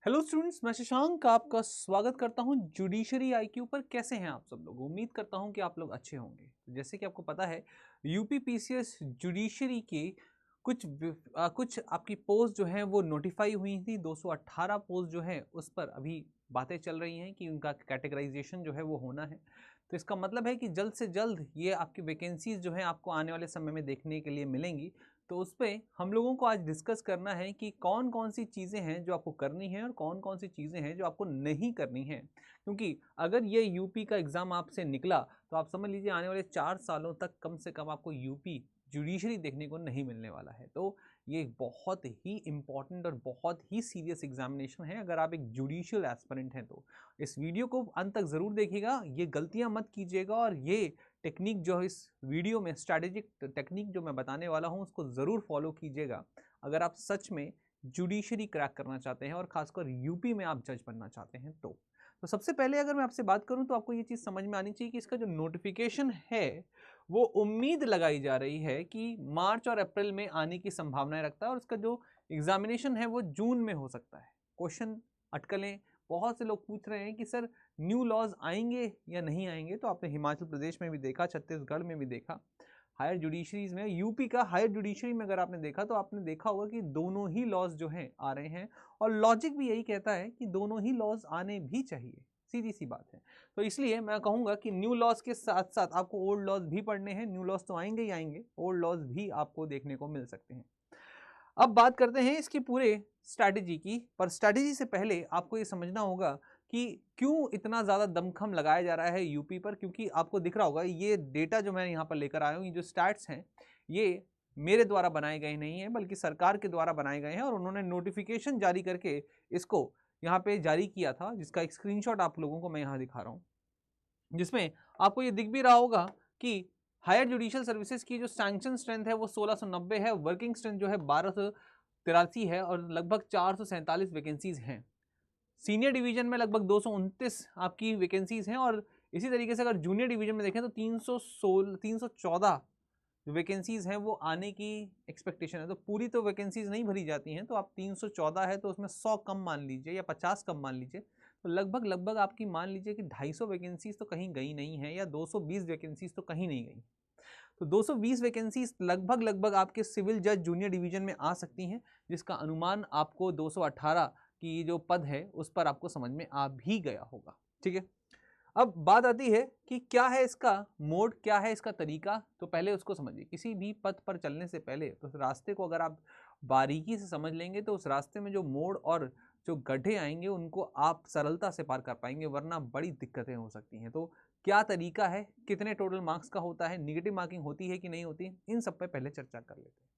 Hello students, मैं शशांक आपका स्वागत करता हूं जुडिशरी आईक्यू पर। कैसे हैं आप सब लोग? उम्मीद करता हूं कि आप लोग अच्छे होंगे। तो जैसे कि आपको पता है, यूपी पीसीएस जुडिशरी की कुछ आपकी पोस्ट जो है वो नोटिफाई हुई थी। 218 पोस्ट जो है उस पर अभी बातें चल रही हैं कि उनका कैटेगराइजेशन जो है वो होना है। तो इसका मतलब है कि जल्द से जल्द ये आपकी वैकेंसीज जो है आपको आने वाले समय में देखने के लिए मिलेंगी। तो उस पर हम लोगों को आज डिस्कस करना है कि कौन कौन सी चीज़ें हैं जो आपको करनी है और कौन कौन सी चीज़ें हैं जो आपको नहीं करनी है। क्योंकि अगर ये यूपी का एग्ज़ाम आपसे निकला तो आप समझ लीजिए आने वाले 4 सालों तक कम से कम आपको यूपी जुडिशरी देखने को नहीं मिलने वाला है। तो ये एक बहुत ही इम्पॉर्टेंट और बहुत ही सीरियस एग्जामिनेशन है अगर आप एक जुडिशियल एस्पिरेंट हैं तो। इस वीडियो को अंत तक ज़रूर देखिएगा, ये गलतियां मत कीजिएगा और ये टेक्निक जो इस वीडियो में स्ट्रैटेजिक टेक्निक जो मैं बताने वाला हूं उसको ज़रूर फॉलो कीजिएगा अगर आप सच में जुडिशरी क्रैक करना चाहते हैं और खासकर यूपी में आप जज बनना चाहते हैं। तो सबसे पहले अगर मैं आपसे बात करूं तो आपको ये चीज़ समझ में आनी चाहिए कि इसका जो नोटिफिकेशन है वो उम्मीद लगाई जा रही है कि मार्च और अप्रैल में आने की संभावनाएं रखता है और उसका जो एग्जामिनेशन है वो जून में हो सकता है। क्वेश्चन अटकलें बहुत से लोग पूछ रहे हैं कि सर न्यू लॉज आएंगे या नहीं आएंगे। तो आपने हिमाचल प्रदेश में भी देखा, छत्तीसगढ़ में भी देखा, हायर जुडिशरीज में, यूपी का हायर जुडिशरी में अगर आपने देखा तो आपने देखा होगा कि दोनों ही लॉज जो हैं आ रहे हैं और लॉजिक भी यही कहता है कि दोनों ही लॉज आने भी चाहिए। सीधी सी बात है। तो इसलिए मैं कहूंगा कि न्यू लॉज के साथ साथ आपको ओल्ड लॉज भी पढ़ने हैं। न्यू लॉज तो आएंगे ही आएंगे, ओल्ड लॉज भी आपको देखने को मिल सकते हैं। अब बात करते हैं इसकी पूरे स्ट्रैटेजी की, पर स्ट्रैटेजी से पहले आपको ये समझना होगा कि क्यों इतना ज़्यादा दमखम लगाया जा रहा है यूपी पर। क्योंकि आपको दिख रहा होगा ये डेटा जो मैं यहाँ पर लेकर आया हूँ, ये जो स्टैट्स हैं ये मेरे द्वारा बनाए गए नहीं हैं बल्कि सरकार के द्वारा बनाए गए हैं और उन्होंने नोटिफिकेशन जारी करके इसको यहाँ पे जारी किया था, जिसका एक स्क्रीनशॉट आप लोगों को मैं यहाँ दिखा रहा हूँ, जिसमें आपको ये दिख भी रहा होगा कि हायर जुडिशियल सर्विसेज की जो सैंक्शन स्ट्रेंथ है वो 1690 है, वर्किंग स्ट्रेंथ जो है 1283 है और लगभग 447 वैकेंसीज हैं। सीनियर डिवीजन में लगभग 229 आपकी वैकेंसीज हैं और इसी तरीके से अगर जूनियर डिवीजन में देखें तो 314 जो वैकेंसीज हैं वो आने की एक्सपेक्टेशन है। तो पूरी तो वैकेंसीज नहीं भरी जाती हैं, तो आप 314 है तो उसमें 100 कम मान लीजिए या 50 कम मान लीजिए, तो लगभग लगभग आपकी मान लीजिए कि 250 वैकेंसीज तो कहीं गई नहीं है या 220 वैकेंसीज तो कहीं नहीं गई। तो 220 वैकेंसीज लगभग लगभग आपके सिविल जज जूनियर डिवीजन में आ सकती हैं, जिसका अनुमान आपको 218 की जो पद है उस पर आपको समझ में आ भी गया होगा। ठीक है, अब बात आती है कि क्या है इसका मोड, क्या है इसका तरीका। तो पहले उसको समझिए। किसी भी पथ पर चलने से पहले तो उस रास्ते को अगर आप बारीकी से समझ लेंगे तो उस रास्ते में जो मोड़ और जो गड्ढे आएंगे उनको आप सरलता से पार कर पाएंगे, वरना बड़ी दिक्कतें हो सकती हैं। तो क्या तरीका है, कितने टोटल मार्क्स का होता है, निगेटिव मार्किंग होती है कि नहीं होती, इन सब पे पहले चर्चा कर लेते हैं।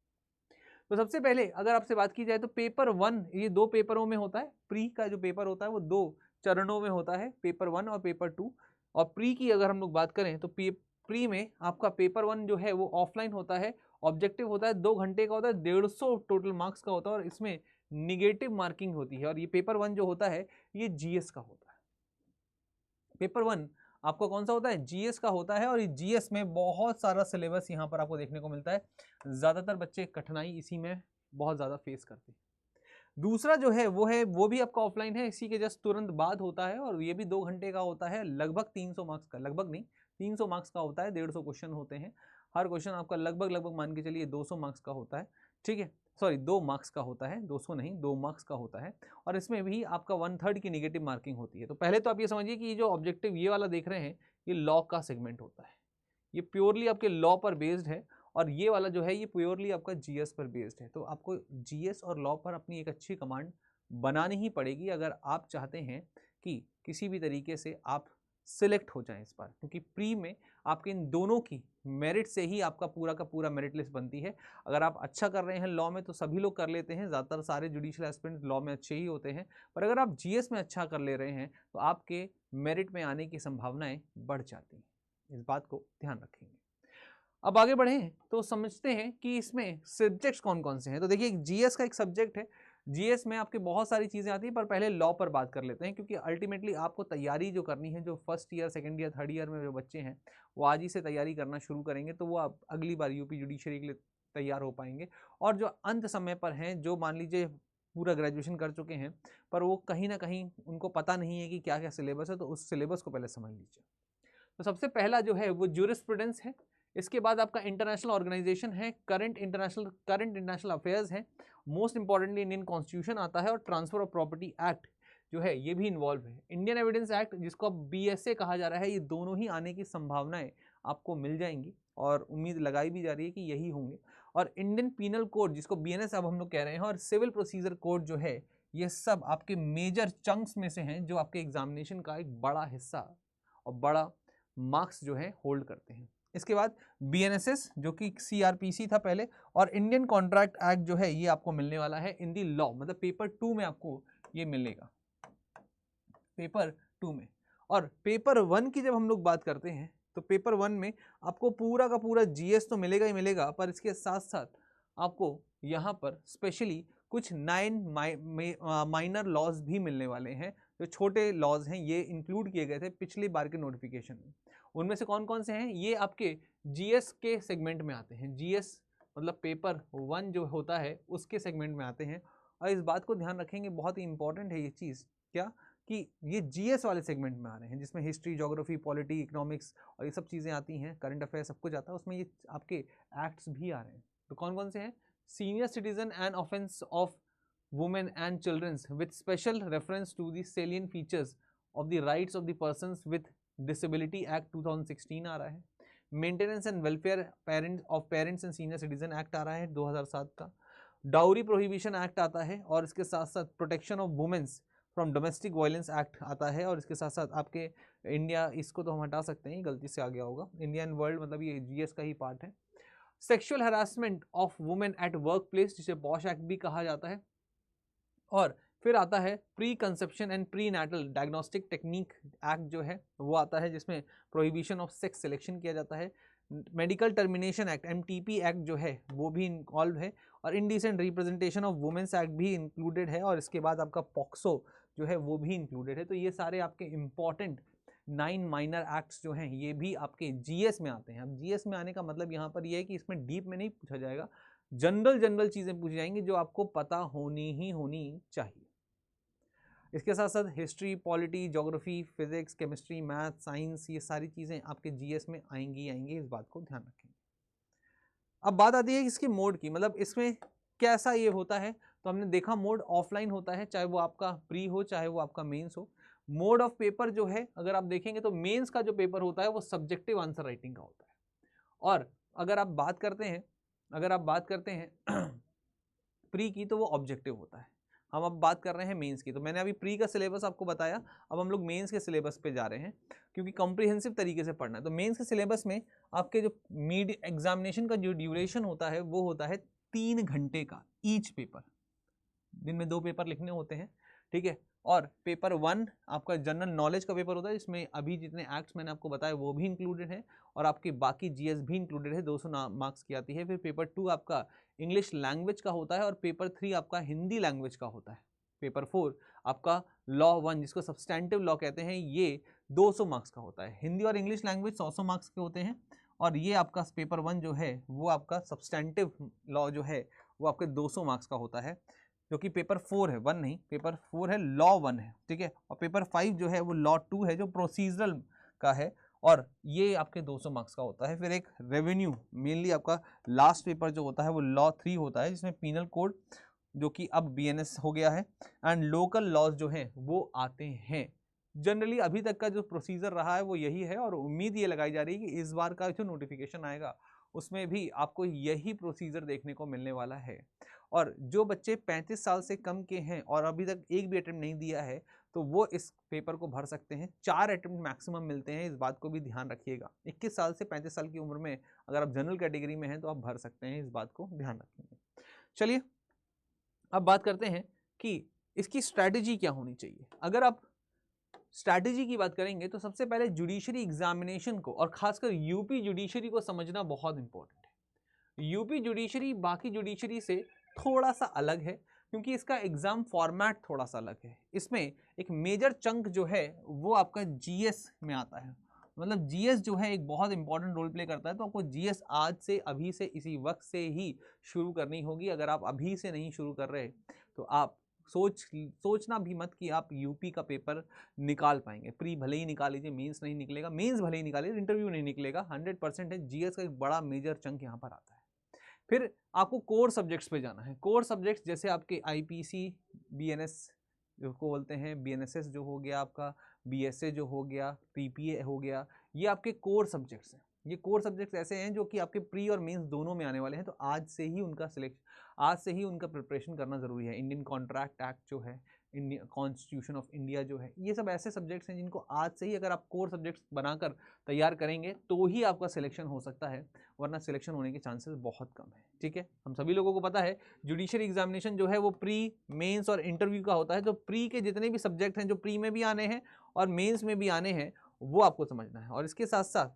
तो सबसे पहले अगर आपसे बात की जाए तो पेपर 1 ये 2 पेपरों में होता है। प्री का जो पेपर होता है वो 2 चरणों में होता है, पेपर 1 और पेपर 2। और प्री की अगर हम लोग बात करें तो प्री में आपका पेपर 1 जो है वो ऑफलाइन होता है, ऑब्जेक्टिव होता है, 2 घंटे का होता है, 150 टोटल मार्क्स का होता है और इसमें निगेटिव मार्किंग होती है। और ये पेपर 1 जो होता है ये जीएस का होता है। पेपर 1 आपका कौन सा होता है? जीएस का होता है और जीएस में बहुत सारा सिलेबस यहाँ पर आपको देखने को मिलता है। ज़्यादातर बच्चे कठिनाई इसी में बहुत ज़्यादा फेस करते हैं। दूसरा जो है वो भी आपका ऑफलाइन है, इसी के जस्ट तुरंत बाद होता है और ये भी 2 घंटे का होता है, लगभग 300 मार्क्स का, लगभग नहीं 300 मार्क्स का होता है, 150 क्वेश्चन होते हैं। हर क्वेश्चन आपका लगभग लगभग मान के चलिए 200 मार्क्स का होता है। ठीक है, सॉरी 2 मार्क्स का होता है, 200 नहीं 2 मार्क्स का होता है और इसमें भी आपका 1/3 की निगेटिव मार्किंग होती है। तो पहले तो आप ये समझिए कि ये जो ऑब्जेक्टिव ये वाला देख रहे हैं ये लॉ का सेगमेंट होता है, ये प्योरली आपके लॉ पर बेस्ड है और ये वाला जो है ये प्योरली आपका जीएस पर बेस्ड है। तो आपको जीएस और लॉ पर अपनी एक अच्छी कमांड बनानी ही पड़ेगी अगर आप चाहते हैं कि किसी भी तरीके से आप सिलेक्ट हो जाएं इस बार, क्योंकि प्री में आपके इन दोनों की मेरिट से ही आपका पूरा का पूरा मेरिट लिस्ट बनती है। अगर आप अच्छा कर रहे हैं लॉ में तो सभी लोग कर लेते हैं, ज़्यादातर सारे जुडिशियल एस्पिरेंट लॉ में अच्छे ही होते हैं, पर अगर आप जीएस में अच्छा कर ले रहे हैं तो आपके मेरिट में आने की संभावनाएं बढ़ जाती हैं। इस बात को ध्यान रखेंगे। अब आगे बढ़ें तो समझते हैं कि इसमें सब्जेक्ट्स कौन कौन से हैं। तो देखिए जीएस का एक सब्जेक्ट है, जीएस में आपके बहुत सारी चीज़ें आती हैं, पर पहले लॉ पर बात कर लेते हैं क्योंकि अल्टीमेटली आपको तैयारी जो करनी है, जो first year second year third year में जो बच्चे हैं वो आज ही से तैयारी करना शुरू करेंगे तो वो आप अगली बार यूपी जुडिशरी के लिए तैयार हो पाएंगे। और जो अंत समय पर हैं, जो मान लीजिए पूरा ग्रेजुएशन कर चुके हैं, पर वो कहीं ना कहीं उनको पता नहीं है कि क्या क्या सिलेबस है, तो उस सिलेबस को पहले समझ लीजिए। तो सबसे पहला जो है वो ज्यूरिस्प्रूडेंस है, इसके बाद आपका इंटरनेशनल ऑर्गेनाइजेशन है, करंट इंटरनेशनल अफेयर्स है, मोस्ट इंपॉर्टेंटली इंडियन कॉन्स्टिट्यूशन आता है, और ट्रांसफर ऑफ प्रॉपर्टी एक्ट जो है ये भी इन्वॉल्व है। इंडियन एविडेंस एक्ट जिसको अब BSA कहा जा रहा है, ये दोनों ही आने की संभावनाएं आपको मिल जाएंगी और उम्मीद लगाई भी जा रही है कि यही होंगे। और इंडियन पीनल कोड जिसको BNS अब हम लोग कह रहे हैं, और सिविल प्रोसीजर कोड जो है, ये सब आपके मेजर चंक्स में से हैं जो आपके एग्जामिनेशन का एक बड़ा हिस्सा और बड़ा मार्क्स जो है होल्ड करते हैं। इसके बाद BNSS जो कि CRPC था पहले, और इंडियन कॉन्ट्रैक्ट एक्ट जो है ये आपको मिलने वाला है इन दी लॉ, मतलब पेपर 2 में आपको ये मिलेगा, पेपर 2 में। और पेपर 1 की जब हम लोग बात करते हैं तो पेपर 1 में आपको पूरा का पूरा GS तो मिलेगा ही मिलेगा, पर इसके साथ साथ आपको यहाँ पर स्पेशली कुछ 9 माइनर लॉज भी मिलने वाले हैं। जो छोटे लॉज हैं ये इंक्लूड किए गए थे पिछली बार के नोटिफिकेशन में। उनमें से कौन कौन से हैं, ये आपके GS के सेगमेंट में आते हैं। GS मतलब पेपर 1 जो होता है उसके सेगमेंट में आते हैं। और इस बात को ध्यान रखेंगे, बहुत ही इंपॉर्टेंट है ये चीज़, क्या कि ये GS वाले सेगमेंट में आ रहे हैं, जिसमें हिस्ट्री, ज्योग्राफी, पॉलिटी, इकोनॉमिक्स और ये सब चीज़ें आती हैं, करंट अफेयर सब कुछ आता है, उसमें ये आपके एक्ट्स भी आ रहे हैं। तो कौन कौन से हैं, senior citizen and offence of women and childrens with special reference to the salient features of the rights of the persons with disability act 2016 आ रहा है। Maintenance and welfare parents and senior citizen act आ रहा है 2007 का। Dowry prohibition act आता है, और इसके साथ साथ protection of womens from domestic violence act आता है, और इसके साथ साथ आपके इंडिया, इसको तो हम हटा सकते हैं, गलती से आ गया होगा, इंडिया एंड वर्ल्ड मतलब ये GS का ही पार्ट है। Sexual harassment of women at work place जिसे पॉश एक्ट भी कहा जाता है। और फिर आता है pre conception and pre natal diagnostic technique act जो है वो आता है, जिसमें प्रोहिबिशन ऑफ सेक्स सिलेक्शन किया जाता है। Medical termination act MTP act जो है वो भी इन्वॉल्व है, और indecent representation of womens act भी इंक्लूडेड है, और इसके बाद आपका पॉक्सो जो है वो भी इंक्लूडेड है। तो ये सारे आपके इंपॉर्टेंट 9 माइनर एक्ट्स जो हैं ये भी आपके GS में आते हैं। अब GS में आने का मतलब यहाँ पर ये है कि इसमें डीप में नहीं पूछा जाएगा, जनरल चीज़ें पूछी जाएंगी जो आपको पता होनी चाहिए। इसके साथ साथ history, polity, geography, physics, chemistry, math, science, ये सारी चीज़ें आपके GS में आएंगी, इस बात को ध्यान रखेंगे। अब बात आती है इसके मोड की, मतलब इसमें कैसा ये होता है। तो हमने देखा मोड ऑफलाइन होता है, चाहे वो आपका प्री हो चाहे वो आपका मेंस हो। मोड ऑफ पेपर जो है अगर आप देखेंगे तो मेंस का जो पेपर होता है वो सब्जेक्टिव आंसर राइटिंग का होता है, और अगर आप बात करते हैं प्री की तो वो ऑब्जेक्टिव होता है। हम अब बात कर रहे हैं मेंस की, तो मैंने अभी प्री का सिलेबस आपको बताया, अब हम लोग मेंस के सिलेबस पे जा रहे हैं क्योंकि कॉम्प्रिहेंसिव तरीके से पढ़ना है। तो मेंस के सिलेबस में आपके जो मिड एग्जामिनेशन का जो ड्यूरेशन होता है वो होता है 3 घंटे का ईच पेपर, दिन में 2 पेपर लिखने होते हैं, ठीक है। और पेपर 1 आपका जनरल नॉलेज का पेपर होता है, जिसमें अभी जितने एक्ट्स मैंने आपको बताया वो भी इंक्लूडेड है, और आपकी बाकी GS भी इंक्लूडेड है, 200 मार्क्स की आती है। फिर पेपर 2 आपका इंग्लिश लैंग्वेज का होता है, और पेपर 3 आपका हिंदी लैंग्वेज का होता है। पेपर 4 आपका लॉ 1 जिसको सब्सटैंटिव लॉ कहते हैं, ये 200 मार्क्स का होता है। हिंदी और इंग्लिश लैंग्वेज 100 मार्क्स के होते हैं, और ये आपका पेपर 1 जो है वो आपका सब्सटैंटिव लॉ जो है वो आपके 200 मार्क्स का होता है, जो कि पेपर 4 है, 1 नहीं, पेपर 4 है, लॉ 1 है, ठीक है। और पेपर 5 जो है वो लॉ 2 है, जो प्रोसीजरल का है, और ये आपके 200 मार्क्स का होता है। फिर एक रेवेन्यू, मेनली आपका लास्ट पेपर जो होता है वो लॉ 3 होता है, जिसमें पीनल कोड जो कि अब BNS हो गया है, एंड लोकल लॉज जो हैं वो आते हैं। जनरली अभी तक का जो प्रोसीजर रहा है वो यही है, और उम्मीद ये लगाई जा रही है कि इस बार का जो नोटिफिकेशन आएगा उसमें भी आपको यही प्रोसीजर देखने को मिलने वाला है। और जो बच्चे 35 साल से कम के हैं और अभी तक एक भी अटेम्प्ट नहीं दिया है तो वो इस पेपर को भर सकते हैं। 4 अटेम्प्ट मैक्सिमम मिलते हैं, इस बात को भी ध्यान रखिएगा। 21 साल से 35 साल की उम्र में अगर आप जनरल कैटेगरी में हैं तो आप भर सकते हैं, इस बात को ध्यान रखेंगे। चलिए अब बात करते हैं कि इसकी स्ट्रैटेजी क्या होनी चाहिए। अगर आप स्ट्रैटेजी की बात करेंगे तो सबसे पहले जुडिशरी एग्जामिनेशन को और खासकर यूपी जुडिशरी को समझना बहुत इंपॉर्टेंट है। यूपी जुडिशरी बाकी जुडिशरी से थोड़ा सा अलग है क्योंकि इसका एग्जाम फॉर्मेट थोड़ा सा अलग है। इसमें एक मेजर चंक जो है वो आपका जीएस में आता है, मतलब जीएस जो है एक बहुत इंपॉर्टेंट रोल प्ले करता है। तो आपको जीएस आज से, अभी से, इसी वक्त से ही शुरू करनी होगी। अगर आप अभी से नहीं शुरू कर रहे तो आप सोचना भी मत कि आप यूपी का पेपर निकाल पाएंगे। प्री भले ही निकाल लीजिए, मेंस नहीं निकलेगा, मेंस भले ही निकालिए, इंटरव्यू नहीं निकलेगा, 100% है। जीएस का एक बड़ा मेजर चंक यहाँ पर आता है। फिर आपको कोर सब्जेक्ट्स पे जाना है। कोर सब्जेक्ट्स जैसे आपके आईपीसी, बीएनएस जो को बोलते हैं, बीएनएसएस जो हो गया आपका, बीएसए जो हो गया, पीपीए हो गया, ये आपके कोर सब्जेक्ट्स हैं। ये कोर सब्जेक्ट्स ऐसे हैं जो कि आपके प्री और मेंस दोनों में आने वाले हैं। तो आज से ही उनका आज से ही उनका प्रिपरेशन करना जरूरी है। इंडियन कॉन्ट्रैक्ट एक्ट जो है, इंडियन कॉन्स्टिट्यूशन ऑफ इंडिया जो है, ये सब ऐसे सब्जेक्ट्स हैं जिनको आज से ही अगर आप कोर सब्जेक्ट्स बनाकर तैयार करेंगे तो ही आपका सिलेक्शन हो सकता है, वरना सिलेक्शन होने के चांसेस बहुत कम है। ठीक है, हम सभी लोगों को पता है जुडिशरी एग्जामिनेशन जो है वो प्री, मेंस और इंटरव्यू का होता है। तो प्री के जितने भी सब्जेक्ट हैं जो प्री में भी आने हैं और मेंस में भी आने हैं, वो आपको समझना है। और इसके साथ साथ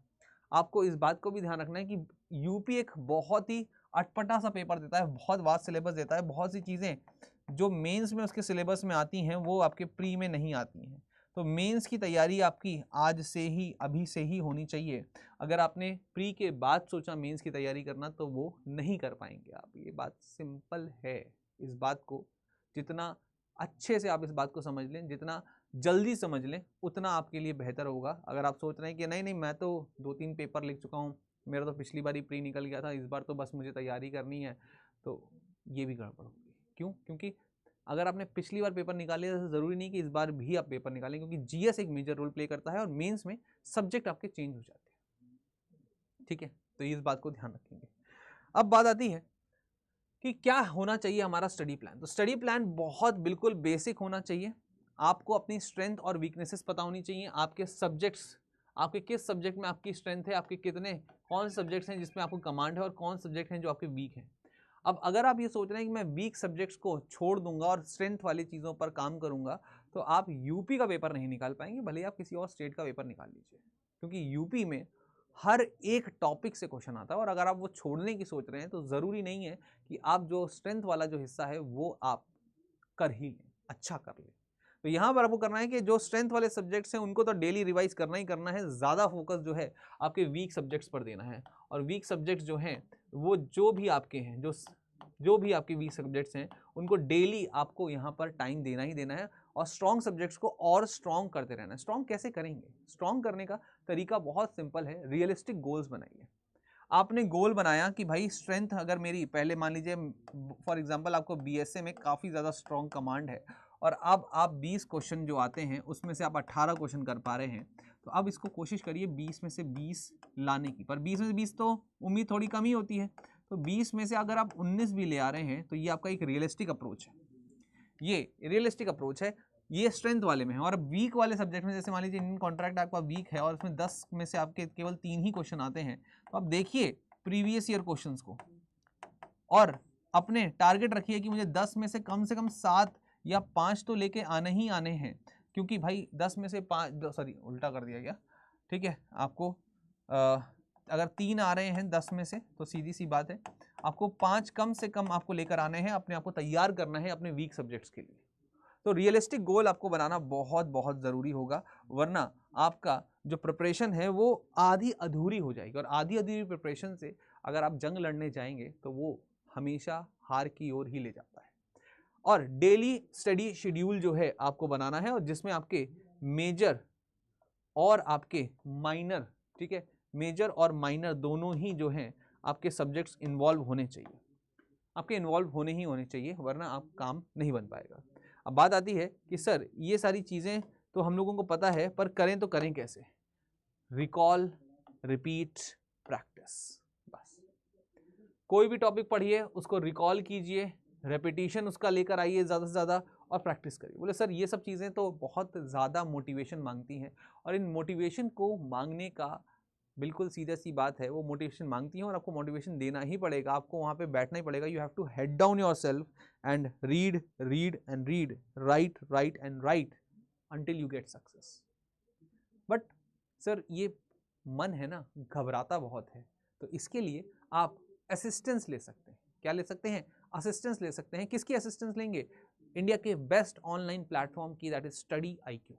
आपको इस बात को भी ध्यान रखना है कि यूपी एक बहुत ही अटपटा सा पेपर देता है, बहुत वास्ट सिलेबस देता है। बहुत सी चीज़ें जो मेंस में उसके सिलेबस में आती हैं वो आपके प्री में नहीं आती हैं। तो मेंस की तैयारी आपकी आज से ही, अभी से ही होनी चाहिए। अगर आपने प्री के बाद सोचा मेंस की तैयारी करना तो वो नहीं कर पाएंगे आप। ये बात सिंपल है। इस बात को जितना अच्छे से आप इस बात को समझ लें, जितना जल्दी समझ लें, उतना आपके लिए बेहतर होगा। अगर आप सोच रहे हैं कि नहीं नहीं मैं तो 2-3 पेपर लिख चुका हूँ, मेरा तो पिछली बार ही प्री निकल गया था, इस बार तो बस मुझे तैयारी करनी है, तो ये भी गड़बड़ होगी। क्यों? क्योंकि अगर आपने पिछली बार पेपर निकाले तो ज़रूरी नहीं कि इस बार भी आप पेपर निकालें, क्योंकि जीएस एक मेजर रोल प्ले करता है और मेंस में सब्जेक्ट आपके चेंज हो जाते हैं। ठीक है, तो इस बात को ध्यान रखेंगे। अब बात आती है कि क्या होना चाहिए हमारा स्टडी प्लान। तो स्टडी प्लान बहुत बिल्कुल बेसिक होना चाहिए। आपको अपनी स्ट्रेंथ और वीकनेसेस पता होनी चाहिए। आपके सब्जेक्ट्स, आपके किस सब्जेक्ट में आपकी स्ट्रेंथ है, आपके कितने कौन से सब्जेक्ट्स हैं जिसमें आपको कमांड है और कौन से सब्जेक्ट हैं जो आपके वीक हैं। अब अगर आप ये सोच रहे हैं कि मैं वीक सब्जेक्ट्स को छोड़ दूंगा और स्ट्रेंथ वाली चीज़ों पर काम करूंगा, तो आप यूपी का पेपर नहीं निकाल पाएंगे, भले आप किसी और स्टेट का पेपर निकाल लीजिए। क्योंकि यूपी में हर एक टॉपिक से क्वेश्चन आता है और अगर आप वो छोड़ने की सोच रहे हैं तो ज़रूरी नहीं है कि आप जो स्ट्रेंथ वाला जो हिस्सा है वो आप कर ही लें, अच्छा कर लें। तो यहाँ पर आपको करना है कि जो स्ट्रेंथ वाले सब्जेक्ट्स हैं उनको तो डेली रिवाइज करना ही करना है। ज़्यादा फोकस जो है आपके वीक सब्जेक्ट्स पर देना है। और वीक सब्जेक्ट्स जो हैं वो जो भी आपके हैं, जो भी आपके वीक सब्जेक्ट्स हैं उनको डेली आपको यहाँ पर टाइम देना ही देना है। और स्ट्रॉन्ग सब्जेक्ट्स को और स्ट्रॉन्ग करते रहना है। स्ट्रॉन्ग कैसे करेंगे? स्ट्रॉन्ग करने का तरीका बहुत सिंपल है। रियलिस्टिक गोल्स बनाइए। आपने गोल बनाया कि भाई स्ट्रेंथ अगर मेरी, पहले मान लीजिए फॉर एग्जांपल आपको बीएसए में काफ़ी ज़्यादा स्ट्रॉन्ग कमांड है और अब आप 20 क्वेश्चन जो आते हैं उसमें से आप 18 क्वेश्चन कर पा रहे हैं, तो अब इसको कोशिश करिए 20 में से 20 लाने की। पर 20 में से 20 तो उम्मीद थोड़ी कम ही होती है, तो 20 में से अगर आप 19 भी ले आ रहे हैं तो ये आपका एक रियलिस्टिक अप्रोच है। ये रियलिस्टिक अप्रोच है, ये स्ट्रेंथ वाले में है। और वीक वाले सब्जेक्ट में, जैसे मान लीजिए इंडियन कॉन्ट्रैक्ट आपका वीक है और उसमें 10 में से आपके केवल 3 ही क्वेश्चन आते हैं, तो आप देखिए प्रीवियस ईयर क्वेश्चंस को और अपने टारगेट रखिए कि मुझे 10 में से कम 7 या 5 तो लेके आने ही आने हैं। क्योंकि भाई 10 में से 5, सॉरी उल्टा कर दिया गया, ठीक है, आपको अगर 3 आ रहे हैं 10 में से तो सीधी सी बात है आपको 5 कम से कम आपको लेकर आने हैं, अपने आप को तैयार करना है अपने वीक सब्जेक्ट्स के लिए। तो रियलिस्टिक गोल आपको बनाना बहुत बहुत ज़रूरी होगा, वरना आपका जो प्रिपरेशन है वो आधी अधूरी हो जाएगी। और आधी अधूरी प्रिपरेशन से अगर आप जंग लड़ने जाएंगे तो वो हमेशा हार की ओर ही ले जाता है। और डेली स्टडी शेड्यूल जो है आपको बनाना है, और जिसमें आपके मेजर और आपके माइनर, ठीक है, मेजर और माइनर दोनों ही जो हैं आपके सब्जेक्ट्स इन्वॉल्व होने चाहिए। आपके इन्वॉल्व होने ही होने चाहिए, वरना आप काम नहीं बन पाएगा। अब बात आती है कि सर ये सारी चीज़ें तो हम लोगों को पता है, पर करें तो करें कैसे? Recall, repeat, practice. बस कोई भी टॉपिक पढ़िए, उसको रिकॉल कीजिए, रेपिटेशन उसका लेकर आइए ज़्यादा से ज़्यादा और प्रैक्टिस करिए। बोले सर ये सब चीज़ें तो बहुत ज़्यादा मोटिवेशन मांगती हैं, और इन मोटिवेशन को मांगने का बिल्कुल सीधा सी बात है, वो मोटिवेशन मांगती हैं और आपको मोटिवेशन देना ही पड़ेगा। आपको वहाँ पे बैठना ही पड़ेगा। You have to head down yourself and read read and read, write write and write until you get success. But sir ये मन है ना, घबराता बहुत है, तो इसके लिए आप असिस्टेंस ले सकते हैं। क्या ले सकते हैं? असिस्टेंस ले सकते हैं। किसकी असिस्टेंस लेंगे? इंडिया के बेस्ट ऑनलाइन प्लेटफॉर्म की, that is study IQ।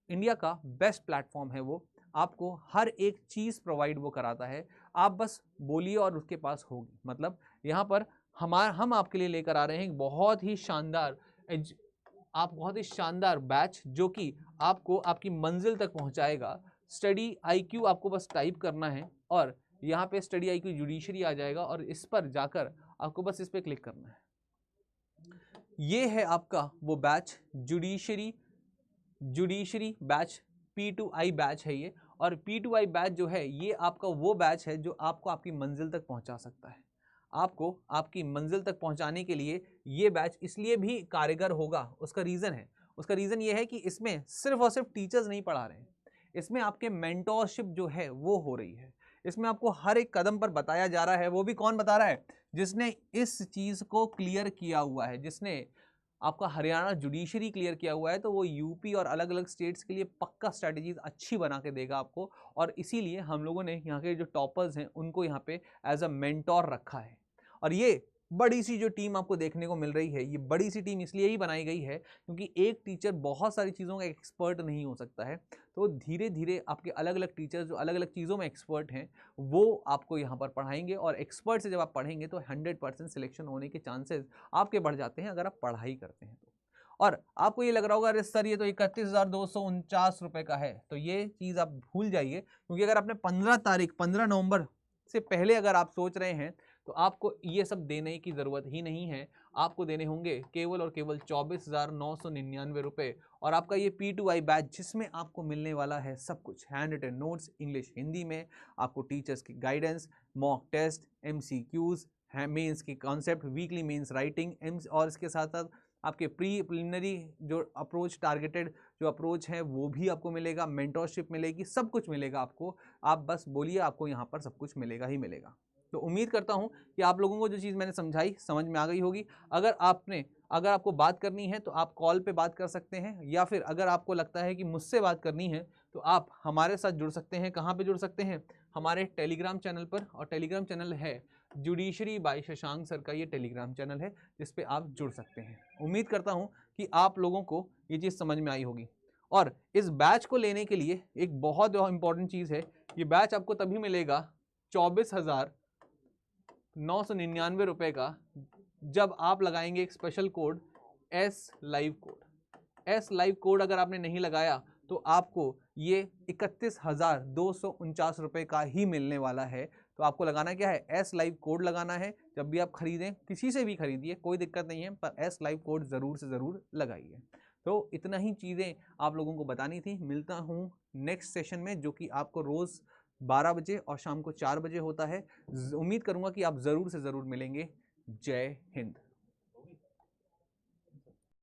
India का बेस्ट प्लेटफॉर्म है वो, आपको हर एक चीज़ प्रोवाइड वो कराता है। आप बस बोलिए और उसके पास होगी। मतलब यहाँ पर हम आपके लिए लेकर आ रहे हैं एक बहुत ही शानदार आप बहुत ही शानदार बैच जो कि आपको आपकी मंजिल तक पहुंचाएगा। स्टडी आईक्यू आपको बस टाइप करना है और यहाँ पे स्टडी आईक्यू जुडिशरी आ जाएगा और इस पर जाकर आपको बस इस पर क्लिक करना है। ये है आपका वो batch judiciary batch, P2I batch है ये। और P2I बैच जो है ये आपका वो बैच है जो आपको आपकी मंजिल तक पहुंचा सकता है। आपको आपकी मंजिल तक पहुंचाने के लिए ये बैच इसलिए भी कारगर होगा, उसका रीज़न ये है कि इसमें सिर्फ और सिर्फ टीचर्स नहीं पढ़ा रहे हैं, इसमें आपके मेंटोरशिप जो है वो हो रही है। इसमें आपको हर एक कदम पर बताया जा रहा है। वो भी कौन बता रहा है? जिसने इस चीज़ को क्लियर किया हुआ है, जिसने आपका हरियाणा जुडिशरी क्लियर किया हुआ है, तो वो यूपी और अलग अलग स्टेट्स के लिए पक्का स्ट्रैटेजीज अच्छी बना के देगा आपको। और इसीलिए हम लोगों ने यहाँ के जो टॉपर्स हैं उनको यहाँ पे एज अ मेंटोर रखा है। और ये बड़ी सी जो टीम आपको देखने को मिल रही है, ये बड़ी सी टीम इसलिए ही बनाई गई है क्योंकि एक टीचर बहुत सारी चीज़ों का एक्सपर्ट नहीं हो सकता है। तो धीरे धीरे आपके अलग अलग टीचर्स जो अलग अलग चीज़ों में एक्सपर्ट हैं वो आपको यहाँ पर पढ़ाएंगे। और एक्सपर्ट से जब आप पढ़ेंगे तो 100% सिलेक्शन होने के चांसेस आपके बढ़ जाते हैं अगर आप पढ़ाई करते हैं तो। और आपको ये लग रहा होगा अरे सर ये तो 31,249 रुपये का है, तो ये चीज़ आप भूल जाइए। क्योंकि अगर आपने 15 नवंबर से पहले अगर आप सोच रहे हैं तो आपको ये सब देने की ज़रूरत ही नहीं है। आपको देने होंगे केवल और केवल 24,999 रुपये। और आपका ये P2I बैच जिसमें आपको मिलने वाला है सब कुछ, handwritten notes English Hindi में, आपको टीचर्स की guidance, mock test, MCQs, mains की कॉन्सेप्ट, वीकली मेंस राइटिंग, और इसके साथ साथ आपके प्रीलिमिनरी जो अप्रोच, टारगेटेड जो अप्रोच है वो भी आपको मिलेगा, मेंटोरशिप मिलेगी, सब कुछ मिलेगा आपको। आप बस बोलिए, आपको यहाँ पर सब कुछ मिलेगा ही मिलेगा। तो उम्मीद करता हूँ कि आप लोगों को जो चीज़ मैंने समझाई समझ में आ गई होगी। अगर आपको बात करनी है तो आप कॉल पे बात कर सकते हैं, या फिर अगर आपको लगता है कि मुझसे बात करनी है तो आप हमारे साथ जुड़ सकते हैं। कहाँ पे जुड़ सकते हैं? हमारे टेलीग्राम चैनल पर। और टेलीग्राम चैनल है जुडिशरी बाय शशांक सर का, ये टेलीग्राम चैनल है जिस पे आप जुड़ सकते हैं। उम्मीद करता हूँ कि आप लोगों को ये चीज़ समझ में आई होगी। और इस बैच को लेने के लिए एक बहुत इंपॉर्टेंट चीज़ है, ये बैच आपको तभी मिलेगा 24,999 रुपये का जब आप लगाएंगे एक special code SLive code. SLive code अगर आपने नहीं लगाया तो आपको ये 31,249 रुपये का ही मिलने वाला है। तो आपको लगाना क्या है? SLive कोड लगाना है। जब भी आप खरीदें, किसी से भी खरीदिए, कोई दिक्कत नहीं है, पर SLive कोड ज़रूर से ज़रूर लगाइए। तो इतना ही चीज़ें आप लोगों को बतानी थी। मिलता हूँ नेक्स्ट सेशन में, जो कि आपको रोज़ 12 बजे और शाम को 4 बजे होता है। उम्मीद करूँगा कि आप ज़रूर से ज़रूर मिलेंगे। जय हिंद।